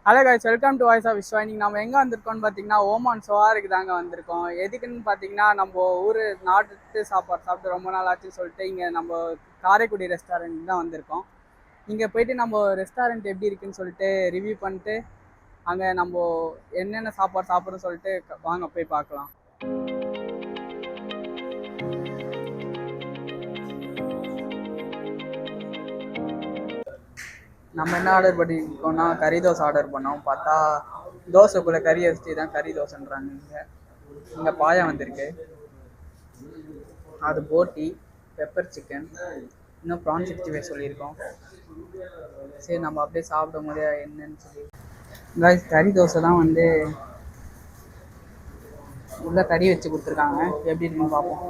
Hello guys, welcome to voice of Vishwa. இன்னைக்கு நம்ம எங்கே வந்திருக்கோம்னு பார்த்தீங்கன்னா ஓமான் சோவாருக்கு தாங்க வந்திருக்கோம். எதுக்குன்னு பார்த்தீங்கன்னா நம்ம ஊர் நாட்டு சாப்பாடு சாப்பிட்டு ரொம்ப நாள் ஆச்சுன்னு சொல்லிட்டு இங்கே நம்ம காரைக்குடி ரெஸ்டாரண்ட் தான் வந்திருக்கோம். இங்கே போயிட்டு நம்ம ரெஸ்டாரண்ட் எப்படி இருக்குன்னு சொல்லிட்டு ரிவ்யூ பண்ணிட்டு அங்கே நம்ம என்னென்ன சாப்பாடு சாப்பிட்றோன்னு சொல்லிட்டு வாங்க போய் பார்க்கலாம். நம்ம என்ன ஆர்டர் பண்ணியிருக்கோம்னா கறி தோசை ஆர்டர் பண்ணோம். பார்த்தா தோசைக்குள்ளே கறி வச்சு தான் கறி தோசைன்றாங்க. இங்கே பாயா வந்திருக்கு, அது போட்டி, பெப்பர் சிக்கன், இன்னும் ப்ரான் 65 சொல்லியிருக்கோம். சரி, நம்ம அப்படியே சாப்பிடும் போதே என்னன்னு சொல்லி கறி தோசை தான் வந்து உள்ள கறி வச்சு கொடுத்துருக்காங்க. எப்படி இருக்குன்னு பார்ப்போம்.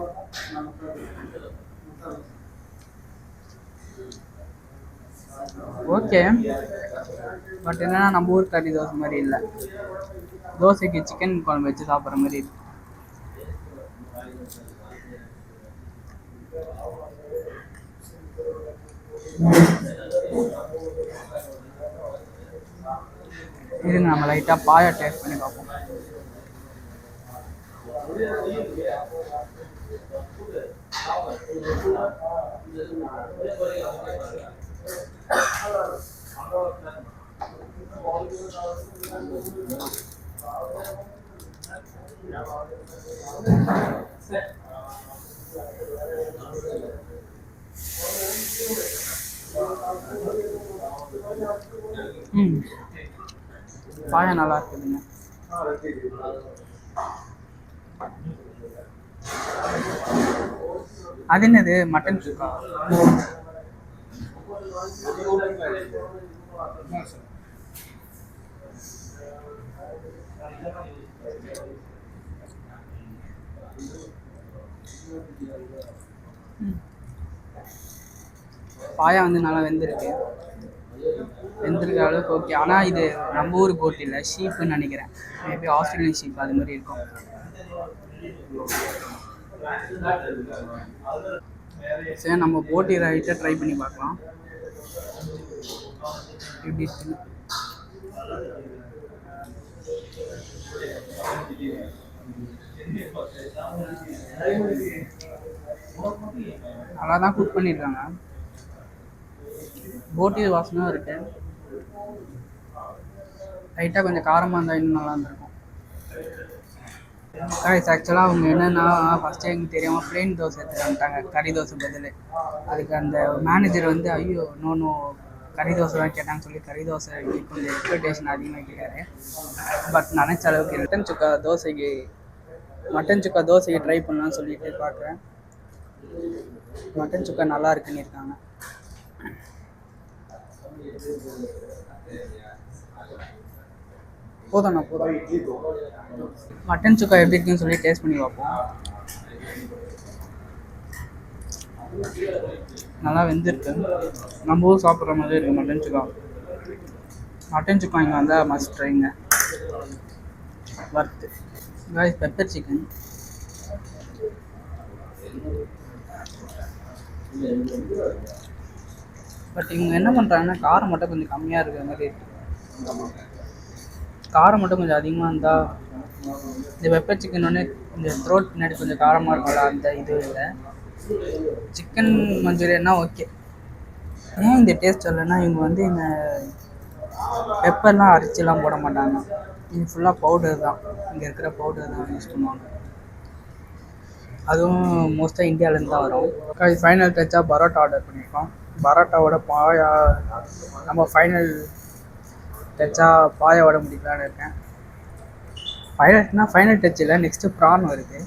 ஓகே, பட் என்னன்னா நம்ம ஊர் கறி தோசை மாதிரி இல்லை. தோசைக்கு சிக்கன் குழம்பு வச்சு சாப்பிட்ற மாதிரி இருக்கு. இதுங்க நம்ம லைட்டாக பாயா டேஸ்ட் பண்ணி பார்ப்போம். பாயா நல்லா இருக்குதுங்க. அது என்னது? மட்டன் சுக்கா. பாயா வந்து நல்லா வெந்திருக்க அளவுக்கு ஓகே. ஆனால் இது நம்ம ஊர் கோட் இல்லை, ஷீப்புன்னு நினைக்கிறேன். மேபி ஆஸ்திரேலியன் ஷீப் அது மாதிரி இருக்கும். சரி, நம்ம போட்டி ரைட்டை ட்ரை பண்ணி பார்க்கலாம் எப்படி இருக்குன்னு. நல்லா தான் குக் பண்ணியிருக்காங்க. போட்டி வாசனையும் இருக்கு. லைட்டாக கொஞ்சம் காரமாக இருந்தால் இன்னும் நல்லா இருந்திருக்கும். ஆக்சுவலாக அவங்க என்னென்னா ஃபஸ்ட்டு எங்களுக்கு தெரியாமல் பிளெயின் தோசை எடுத்துகிட்டு வந்துட்டாங்க, கறி தோசை பதில். அதுக்கு அந்த மேனேஜர் வந்து ஐயோ நோ கறி தோசை தான் கேட்டாங்கன்னு சொல்லி கறி தோசை கொஞ்சம் எக்ஸ்பெக்டேஷன் அதிகமாக கேட்காரு. பட் நினச்ச அளவுக்கு மட்டன் சுக்கா தோசைக்கு ட்ரை பண்ணலான்னு சொல்லிட்டு பார்க்குறேன். மட்டன் சுக்கா நல்லா இருக்குன்னு இருக்காங்க. போதும் மட்டன் சுக்கா எப்படி இருக்குன்னு சொல்லி டேஸ்ட் பண்ணி பார்ப்போம். நல்லா வெந்திருக்கு. நம்ம ஊர் சாப்பிட்ற மாதிரி இருக்குது மட்டன் சுக்கா இங்கே வந்தால் மஸ்ட் ட்ரைங்க. Worth pepper chicken. பட் இவங்க என்ன பண்ணுறாங்கன்னா காரம் மட்டும் கொஞ்சம் கம்மியாக இருக்கிற மாதிரி இருக்குது. காரம் மட்டும் கொஞ்சம் அதிகமாக இருந்தால் இந்த பெப்பர் சிக்கன் ஒன்று இந்த த்ரோட் பின்னாடி கொஞ்சம் காரமாக இருக்கும்ல, அந்த இது இல்லை. சிக்கன் மஞ்சூரியன்னா ஓகே. ஏன் இந்த டேஸ்ட் இல்லைன்னா இவங்க வந்து இந்த பெப்பர்லாம் அரைச்சிலாம் போட மாட்டாங்க. இது ஃபுல்லாக பவுடர் தான், இங்கே இருக்கிற பவுடர் தான் யூஸ் பண்ணுவாங்க. அதுவும் மோஸ்ட்டாக இந்தியாவிலேருந்து தான் வரும். ஃபைனல் டச்சாக பரோட்டா ஆர்டர் பண்ணியிருக்கோம். பரோட்டாவோட பாயா நம்ம ஃபைனல் டச்சாக பாயாவோட முடிக்கலான்னு இருக்கேன். ஃபைனல் டச் இல்லை, நெக்ஸ்ட்டு ப்ரான் வருது.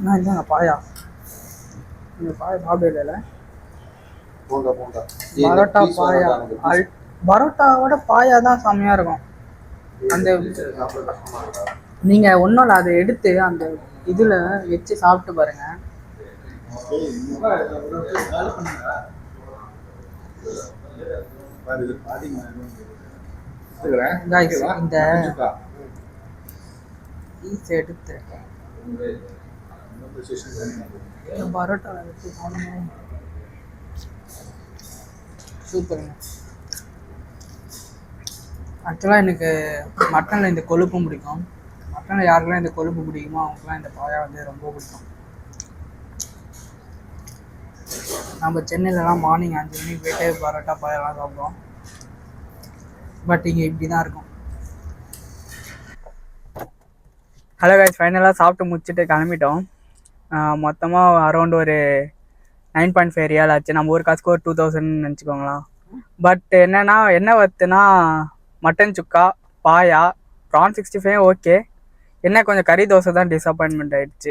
நான் இல்லைங்க பாயா, இந்த பாயா சாப்பிடல இல்லை. பரோட்டா பாயா பரோட்டாவோட பாயா தான் செம்மையாக இருக்கும். அந்த நீங்கள் ஒன்றும் இல்லை, அதை எடுத்து அந்த இதில் வச்சு சாப்பிட்டு பாருங்கள். இந்த ஈஸை எடுத்து பரோட்டா வச்சு சூப்பருங்க. ஆக்சுவலாக எனக்கு மட்டனில் இந்த கொழுப்பும் பிடிக்கும். மட்டனில் யாருக்கெல்லாம் இந்த கொழுப்பு பிடிக்குமோ அவங்களுக்குலாம் இந்த பாயா வந்து ரொம்ப பிடிக்கும். நம்ம சென்னையிலலாம் மார்னிங் 5 மணிக்கு போய்ட்டு பரோட்டா பாயெல்லாம் சாப்பிடுவோம். பட் இங்கே இப்படி தான் இருக்கும். ஹலோ கைஸ், ஃபைனலாக சாப்பிட்டு முடிச்சுட்டு கிளம்பிட்டோம். மொத்தமாக அரௌண்ட் ஒரு 9.5 ரியால் ஆச்சு. நம்ம ஒரு காசுக்கு ஒரு 2000 நினச்சிக்கோங்களா. பட் என்னென்னா என்ன வத்துனா மட்டன் சுக்கா, பாயா, ப்ரான் 65 ஓகே. என்ன கொஞ்சம் கறி தோசை தான் டிசப்பாயின்மெண்ட் ஆகிடுச்சு.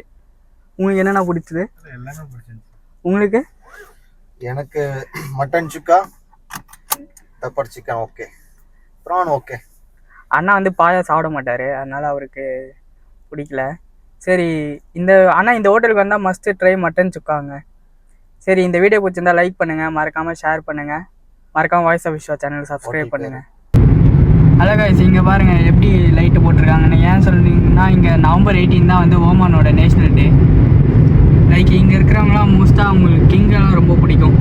உங்களுக்கு என்னென்ன பிடிச்சது? எல்லாமே பிடிச்சிருந்துச்சு. உங்களுக்கு? எனக்கு mutton chukka, pepper chicken okay, prawn okay. அண்ணா வந்து பாயா சாப்பிட மாட்டார், அதனால் அவருக்கு பிடிக்கல. சரி, இந்த ஹோட்டலுக்கு வந்தால் மஸ்ட்டு ட்ரை மட்டன் சுக்காங்க. சரி, இந்த வீடியோ பிடிச்சிருந்தா லைக் பண்ணுங்கள், மறக்காமல் ஷேர் பண்ணுங்கள், மறக்காமல் voice of Vishwa channel subscribe பண்ணுங்கள். ஹலோ கைஸ், இங்கே பாருங்கள் எப்படி லைட்டு போட்டிருக்காங்கன்னு. ஏன் சொல்கிறீங்கன்னா இங்கே நவம்பர் 18 தான் வந்து ஓமானோட நேஷ்னல் டே. லைக் இங்கே இருக்கிறவங்களாம் மோஸ்ட்டாக அவங்களுக்கு கிங்கெல்லாம் ரொம்ப பிடிக்கும்.